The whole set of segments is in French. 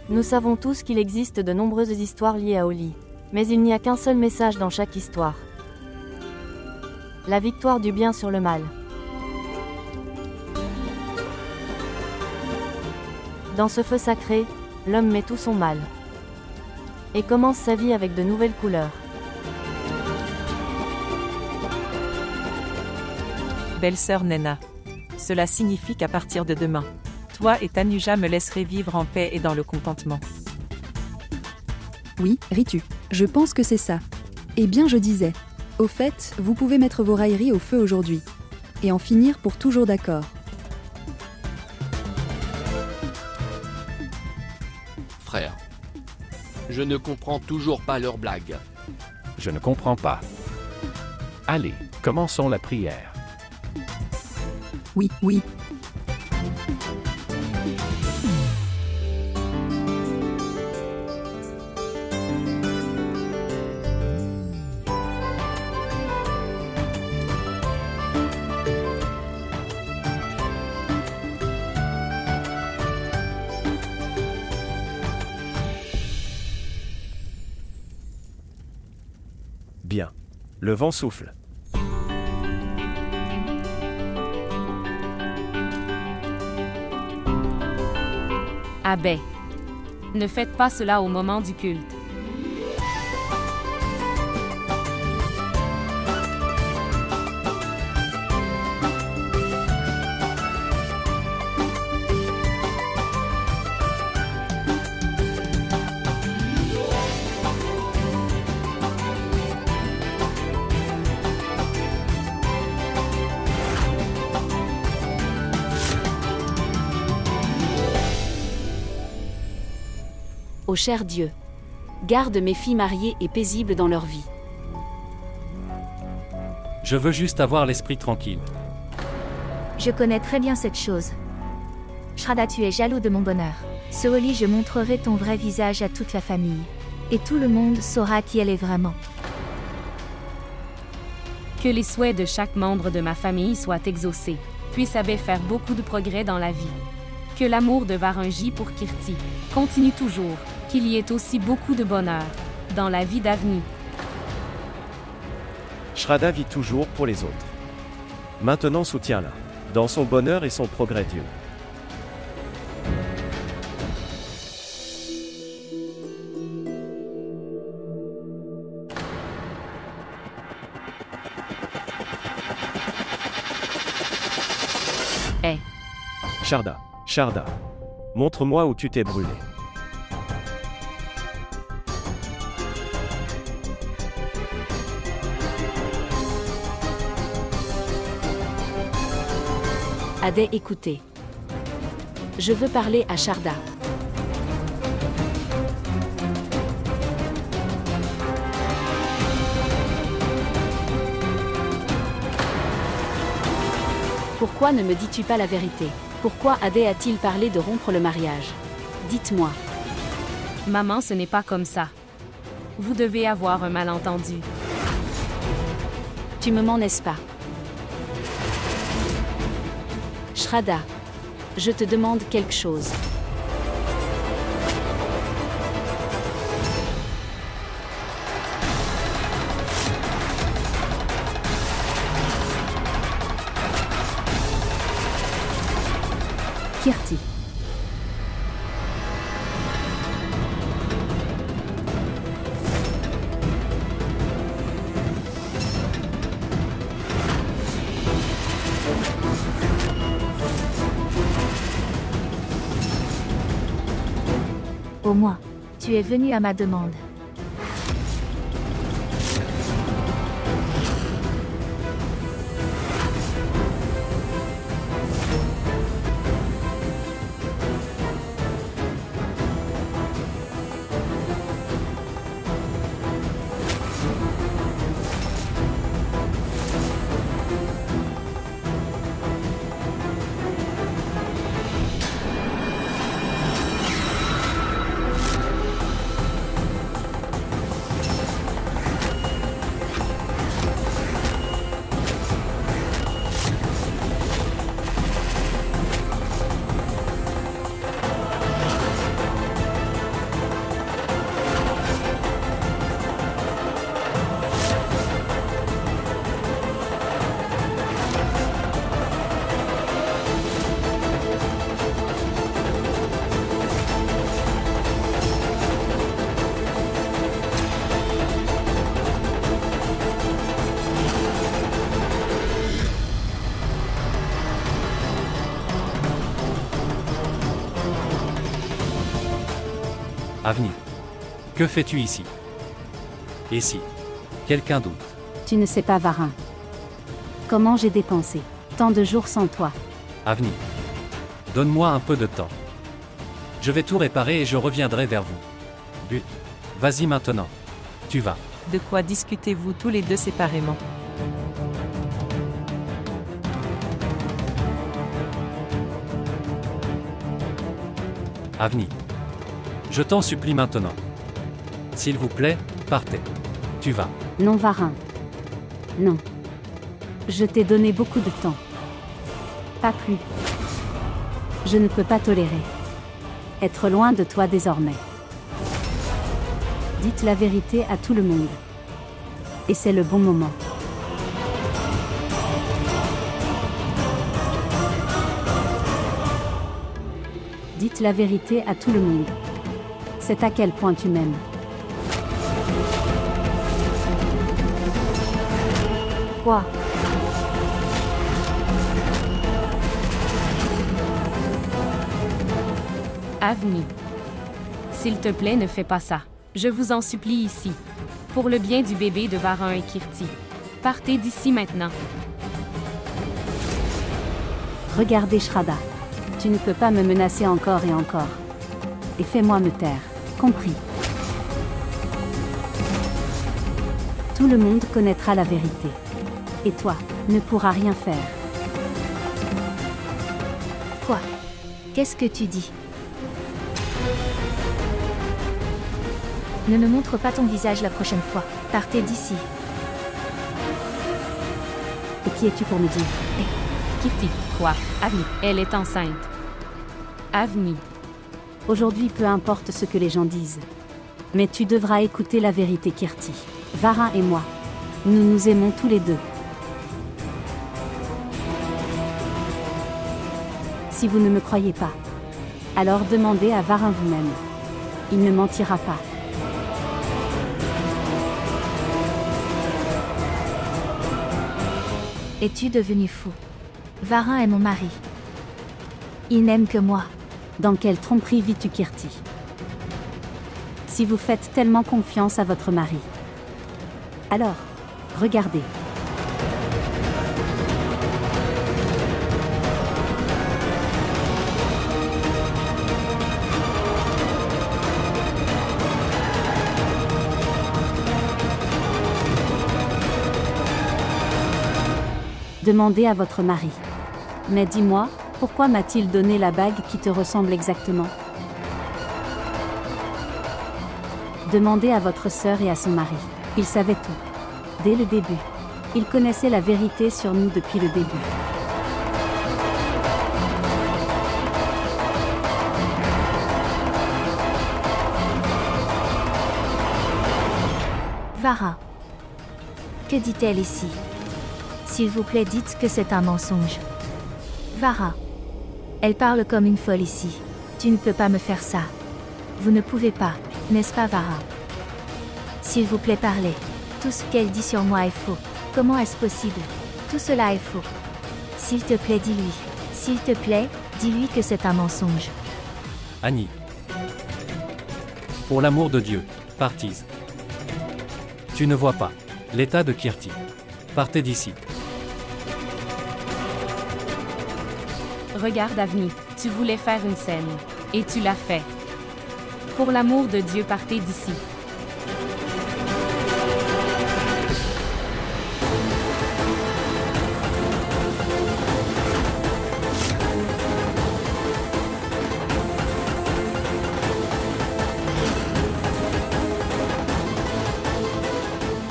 Nous savons tous qu'il existe de nombreuses histoires liées à Holi. Mais il n'y a qu'un seul message dans chaque histoire. La victoire du bien sur le mal. Dans ce feu sacré, l'homme met tout son mal. Et commence sa vie avec de nouvelles couleurs. Belle-sœur Nena. Cela signifie qu'à partir de demain, toi et Tanuja me laisserez vivre en paix et dans le contentement. Oui, Ritu. Je pense que c'est ça. Eh bien, je disais. Au fait, vous pouvez mettre vos railleries au feu aujourd'hui. Et en finir pour toujours d'accord. Frère, je ne comprends toujours pas leurs blagues. Je ne comprends pas. Allez, commençons la prière. Oui, oui. Bien. Le vent souffle. Abbé, ne faites pas cela au moment du culte. Ô cher Dieu, garde mes filles mariées et paisibles dans leur vie. Je veux juste avoir l'esprit tranquille. Je connais très bien cette chose. Shraddha, tu es jaloux de mon bonheur. Ce Holi, je montrerai ton vrai visage à toute la famille. Et tout le monde saura qui elle est vraiment. Que les souhaits de chaque membre de ma famille soient exaucés. Puisse Abbé faire beaucoup de progrès dans la vie. Que l'amour de Varunji pour Kirti continue toujours. Qu'il y ait aussi beaucoup de bonheur dans la vie d'avenir. Shraddha vit toujours pour les autres. Maintenant soutiens-la, dans son bonheur et son progrès Dieu. Hey. Shraddha, montre-moi où tu t'es brûlé. Adé, écoutez. Je veux parler à Shraddha. Pourquoi ne me dis-tu pas la vérité? Pourquoi Adé a-t-il parlé de rompre le mariage? Dites-moi. Maman, ce n'est pas comme ça. Vous devez avoir un malentendu. Tu me mens, n'est-ce pas? Shraddha, je te demande quelque chose. Kirti. Au moins, tu es venu à ma demande. Avni. Que fais-tu ici? Et si quelqu'un doute? Tu ne sais pas, Varin. Comment j'ai dépensé tant de jours sans toi. Avni. Donne-moi un peu de temps. Je vais tout réparer et je reviendrai vers vous. But. Vas-y maintenant. Tu vas. De quoi discutez-vous tous les deux séparément? Avni. Je t'en supplie maintenant. S'il vous plaît, partez. Tu vas. Non, Varin. Non. Je t'ai donné beaucoup de temps. Pas plus. Je ne peux pas tolérer être loin de toi désormais. Dites la vérité à tout le monde. Et c'est le bon moment. Dites la vérité à tout le monde. C'est à quel point tu m'aimes. Quoi? Avni. S'il te plaît, ne fais pas ça. Je vous en supplie ici. Pour le bien du bébé de Varin et Kirti. Partez d'ici maintenant. Regardez, Shraddha. Tu ne peux pas me menacer encore et encore. Et fais-moi me taire. Compris? Tout le monde connaîtra la vérité. Et toi, ne pourras rien faire. Quoi? Qu'est-ce que tu dis? Ne me montre pas ton visage la prochaine fois. Partez d'ici. Et qui es-tu pour me dire? Kirti, quoi? Avni, elle est enceinte. Avni. Aujourd'hui, peu importe ce que les gens disent. Mais tu devras écouter la vérité, Kirti. Varin et moi. Nous nous aimons tous les deux. Si vous ne me croyez pas, alors demandez à Varin vous-même. Il ne mentira pas. Es-tu devenu fou? Varin est mon mari. Il n'aime que moi. Dans quelle tromperie vis-tu, Kirti? Si vous faites tellement confiance à votre mari, alors, regardez. Demandez à votre mari. Mais dis-moi, pourquoi m'a-t-il donné la bague qui te ressemble exactement? Demandez à votre sœur et à son mari. Ils savaient tout. Dès le début. Ils connaissaient la vérité sur nous depuis le début. Vara. Que dit-elle ici? S'il vous plaît, dites que c'est un mensonge. Vara. Elle parle comme une folle ici. Tu ne peux pas me faire ça. Vous ne pouvez pas, n'est-ce pas, Vara? S'il vous plaît, parlez. Tout ce qu'elle dit sur moi est faux. Comment est-ce possible? Tout cela est faux. S'il te plaît, dis-lui. S'il te plaît, dis-lui que c'est un mensonge. Annie. Pour l'amour de Dieu, partise. Tu ne vois pas l'état de Kirti. Partez d'ici. Regarde, Avni, tu voulais faire une scène. Et tu l'as fait. Pour l'amour de Dieu, partez d'ici.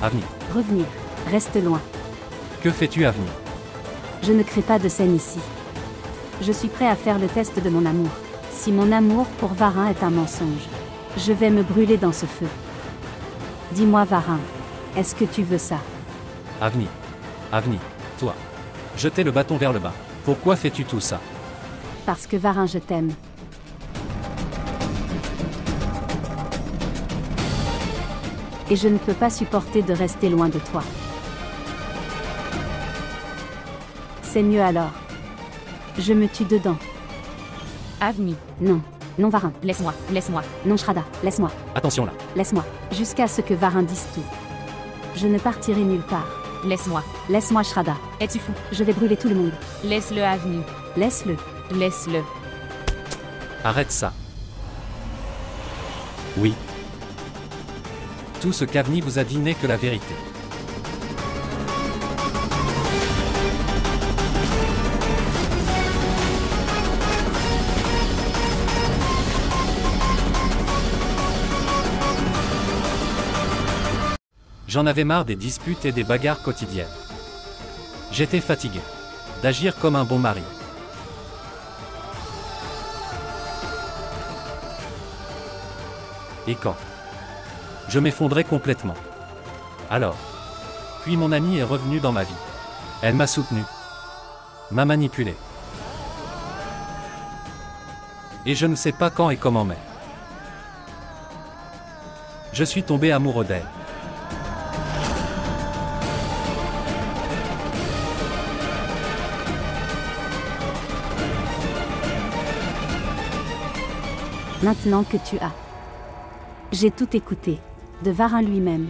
Avni. Revenir. Reste loin. Que fais-tu, Avni? Je ne crée pas de scène ici. Je suis prêt à faire le test de mon amour. Si mon amour pour Varin est un mensonge, je vais me brûler dans ce feu. Dis-moi, Varin, est-ce que tu veux ça? Avni. Avni, toi. Jetez le bâton vers le bas. Pourquoi fais-tu tout ça? Parce que Varin, je t'aime. Et je ne peux pas supporter de rester loin de toi. C'est mieux alors. Je me tue dedans. Avni. Non, Non Varin, Laisse-moi, laisse-moi. non Shraddha, laisse-moi, Attention là. laisse-moi, jusqu'à ce que Varin dise tout. Je ne partirai nulle part. Laisse-moi. Laisse-moi Shraddha, Es-tu fou? je vais brûler tout le monde. Laisse-le Avni. Laisse-le. Laisse-le. Arrête ça. Oui. Tout ce qu'Avni vous a dit n'est que la vérité. J'en avais marre des disputes et des bagarres quotidiennes. J'étais fatigué d'agir comme un bon mari. Et quand je m'effondrais complètement. Alors, puis mon amie est revenue dans ma vie. Elle m'a soutenu, m'a manipulé. Et je ne sais pas quand et comment mais. Je suis tombé amoureux d'elle. Maintenant que tu as. J'ai tout écouté, de Varin lui-même.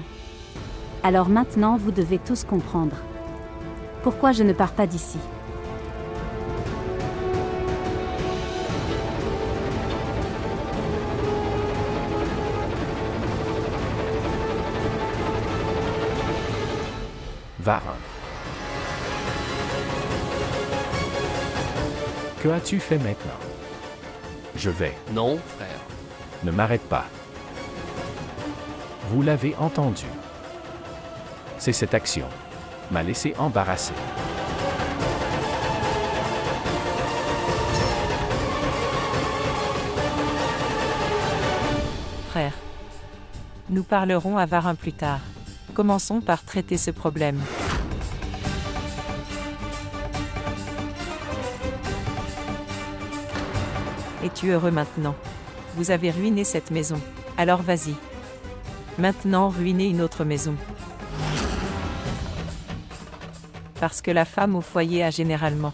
Alors maintenant vous devez tous comprendre. Pourquoi je ne pars pas d'ici? Varin. Que as-tu fait maintenant? Je vais. Non, frère. Ne m'arrête pas. Vous l'avez entendu. C'est cette action m'a laissé embarrassé. Frère. Nous parlerons à Varin plus tard. Commençons par traiter ce problème. Es-tu heureux maintenant? Vous avez ruiné cette maison. Alors vas-y. Maintenant ruinez une autre maison. Parce que la femme au foyer a généralement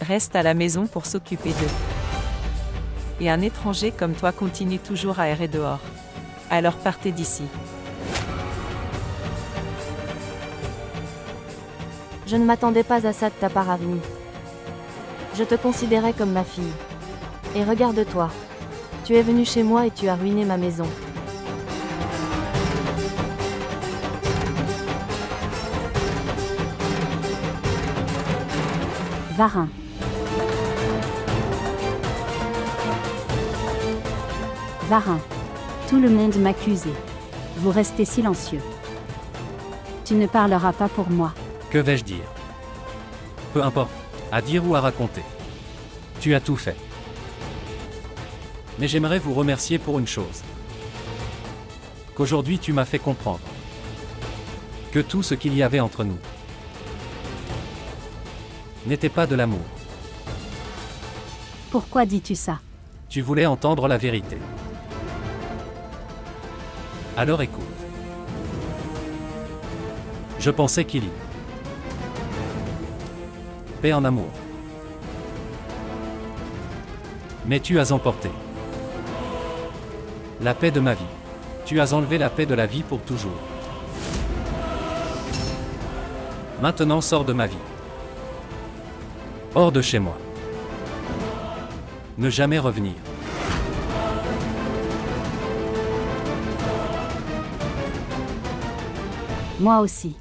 reste à la maison pour s'occuper d'eux. Et un étranger comme toi continue toujours à errer dehors. Alors partez d'ici. Je ne m'attendais pas à ça de ta part, Avni. Je te considérais comme ma fille. Et regarde-toi. Tu es venu chez moi et tu as ruiné ma maison. Varin. Varin. Tout le monde m'accusait. Vous restez silencieux. Tu ne parleras pas pour moi. Que vais-je dire? Peu importe, à dire ou à raconter. Tu as tout fait. Mais j'aimerais vous remercier pour une chose. Qu'aujourd'hui tu m'as fait comprendre que tout ce qu'il y avait entre nous n'était pas de l'amour. Pourquoi dis-tu ça? Tu voulais entendre la vérité. Alors écoute. Je pensais qu'il y paix en amour. Mais tu as emporté la paix de ma vie. Tu as enlevé la paix de la vie pour toujours. Maintenant sors de ma vie. Hors de chez moi. Ne jamais revenir. Moi aussi.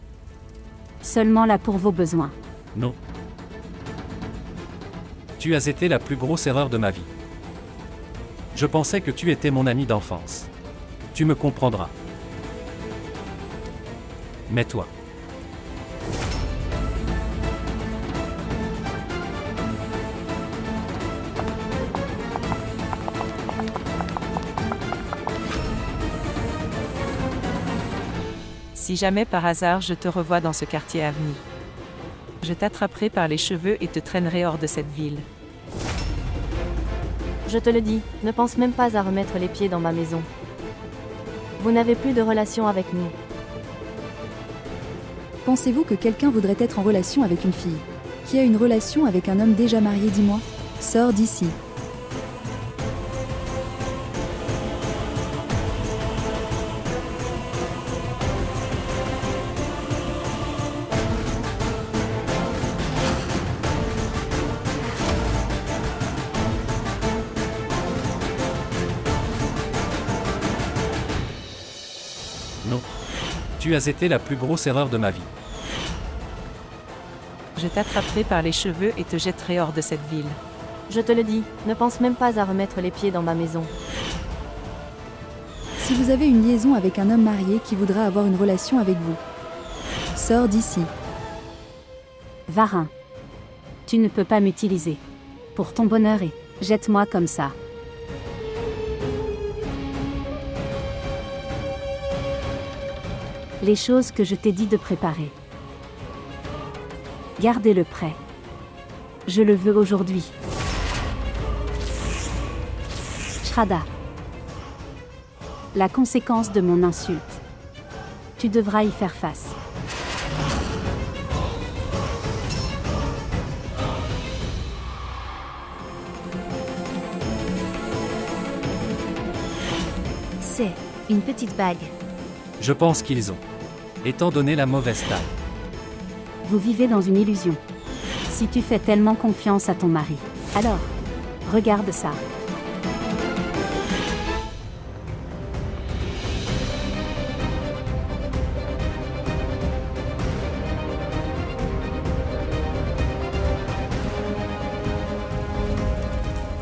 Seulement là pour vos besoins. Non. Tu as été la plus grosse erreur de ma vie. Je pensais que tu étais mon ami d'enfance. Tu me comprendras. Mais toi. Si jamais par hasard je te revois dans ce quartier Avni, je t'attraperai par les cheveux et te traînerai hors de cette ville. Je te le dis, ne pense même pas à remettre les pieds dans ma maison. Vous n'avez plus de relation avec nous. Pensez-vous que quelqu'un voudrait être en relation avec une fille qui a une relation avec un homme déjà marié, dis-moi? Sors d'ici. Tu as été la plus grosse erreur de ma vie. Je t'attraperai par les cheveux et te jetterai hors de cette ville. Je te le dis, ne pense même pas à remettre les pieds dans ma maison. Si vous avez une liaison avec un homme marié qui voudra avoir une relation avec vous, sors d'ici. Varin. Tu ne peux pas m'utiliser. Pour ton bonheur et jette-moi comme ça. Les choses que je t'ai dit de préparer. Gardez-le prêt. Je le veux aujourd'hui. Shraddha. La conséquence de mon insulte. Tu devras y faire face. C'est une petite bague. Je pense qu'ils ont. Étant donné la mauvaise taille. Vous vivez dans une illusion. Si tu fais tellement confiance à ton mari, alors, regarde ça.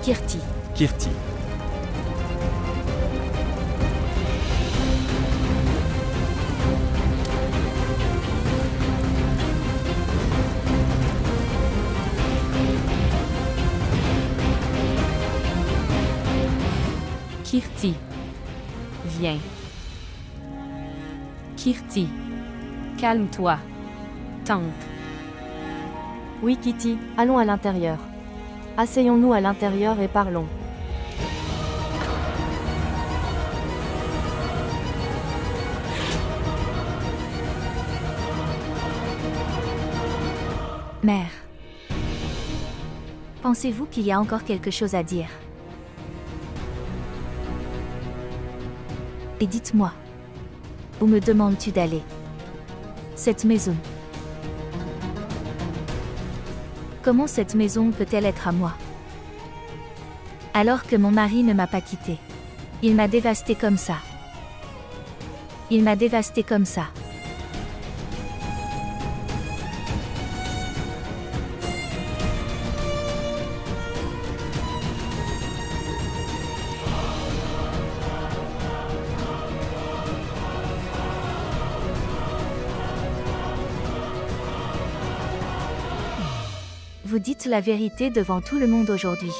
Kirti. Kirti. Kirti. Viens. Kirti. Calme-toi. Tente. Oui, Kitty, allons à l'intérieur. Asseyons-nous à l'intérieur et parlons. Mère. Pensez-vous qu'il y a encore quelque chose à dire? Et dites-moi, où me demandes-tu d'aller? Cette maison. Comment cette maison peut-elle être à moi? Alors que mon mari ne m'a pas quittée. Il m'a dévastée comme ça. Il m'a dévastée comme ça. Vous dites la vérité devant tout le monde aujourd'hui.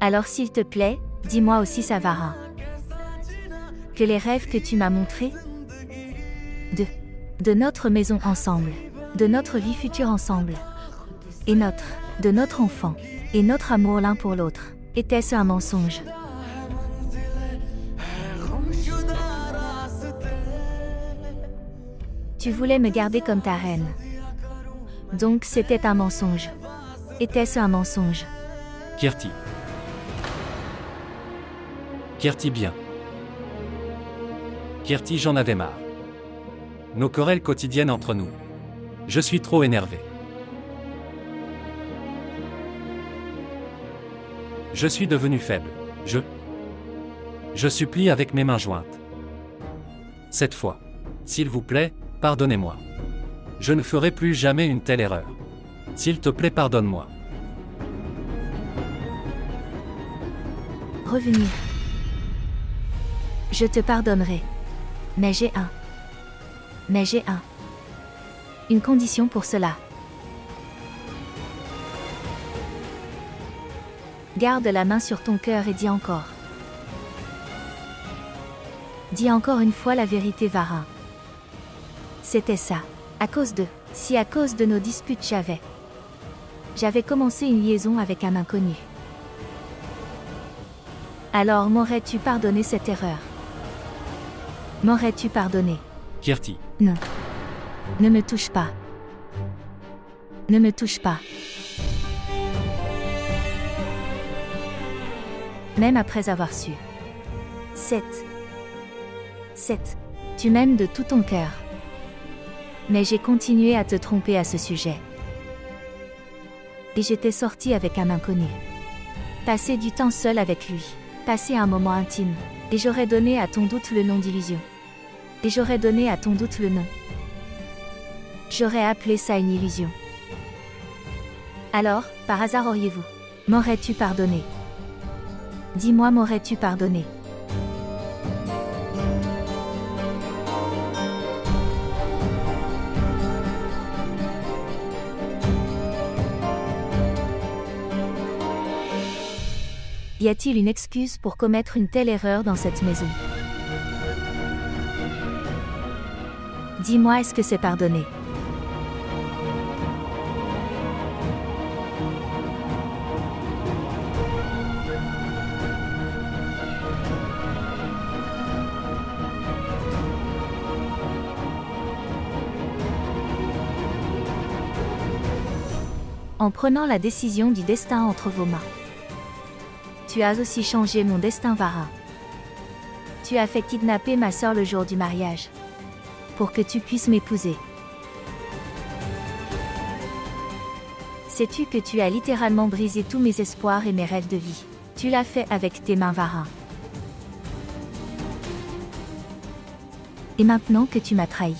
Alors s'il te plaît, dis-moi aussi ça, Varin. Que les rêves que tu m'as montrés, de notre maison ensemble, de notre vie future ensemble, et de notre enfant, et notre amour l'un pour l'autre, était-ce un mensonge? Tu voulais me garder comme ta reine. Donc c'était un mensonge. Était-ce un mensonge? Kirti. Kirti bien. Kirti, j'en avais marre. Nos querelles quotidiennes entre nous. Je suis trop énervé. Je suis devenu faible. Je supplie avec mes mains jointes. Cette fois, s'il vous plaît, pardonnez-moi. Je ne ferai plus jamais une telle erreur. S'il te plaît, pardonne-moi. Revenir. Je te pardonnerai. Mais j'ai une condition pour cela. Garde la main sur ton cœur et dis encore. Dis encore une fois la vérité, Varin. C'était ça. Si à cause de nos disputes j'avais commencé une liaison avec un inconnu. Alors m'aurais-tu pardonné cette erreur? M'aurais-tu pardonné? Kirti. Non. Ne me touche pas. Ne me touche pas. Même après avoir su. Tu m'aimes de tout ton cœur. Mais j'ai continué à te tromper à ce sujet. Et j'étais sortie avec un inconnu. Passer du temps seul avec lui. Passer un moment intime. Et j'aurais donné à ton doute le nom d'illusion. Et j'aurais donné à ton doute le nom. J'aurais appelé ça une illusion. Alors, par hasard auriez-vous? M'aurais-tu pardonné? Dis-moi, m'aurais-tu pardonné? Y a-t-il une excuse pour commettre une telle erreur dans cette maison? Dis-moi, est-ce que c'est pardonné? En prenant la décision du destin entre vos mains. Tu as aussi changé mon destin, Vara. Tu as fait kidnapper ma sœur le jour du mariage. Pour que tu puisses m'épouser. Sais-tu que tu as littéralement brisé tous mes espoirs et mes rêves de vie? Tu l'as fait avec tes mains, Vara. Et maintenant que tu m'as trahi.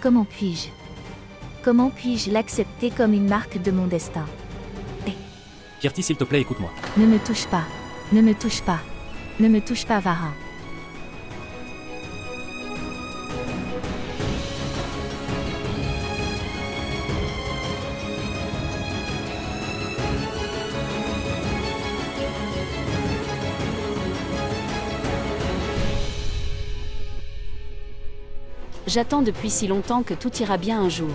Comment puis-je? Comment puis-je l'accepter comme une marque de mon destin? Kirti, s'il te plaît, écoute-moi. Ne me touche pas. Ne me touche pas. Ne me touche pas, Vara. J'attends depuis si longtemps que tout ira bien un jour.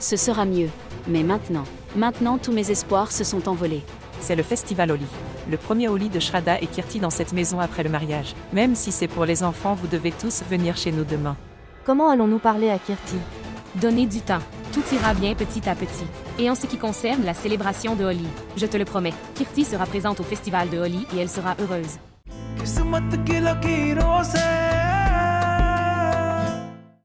Ce sera mieux. Mais maintenant tous mes espoirs se sont envolés. C'est le festival Holi. Le premier Holi de Shraddha et Kirti dans cette maison après le mariage. Même si c'est pour les enfants, vous devez tous venir chez nous demain. Comment allons-nous parler à Kirti? Donnez du temps. Tout ira bien petit à petit. Et en ce qui concerne la célébration de Holi, je te le promets, Kirti sera présente au festival de Holi et elle sera heureuse.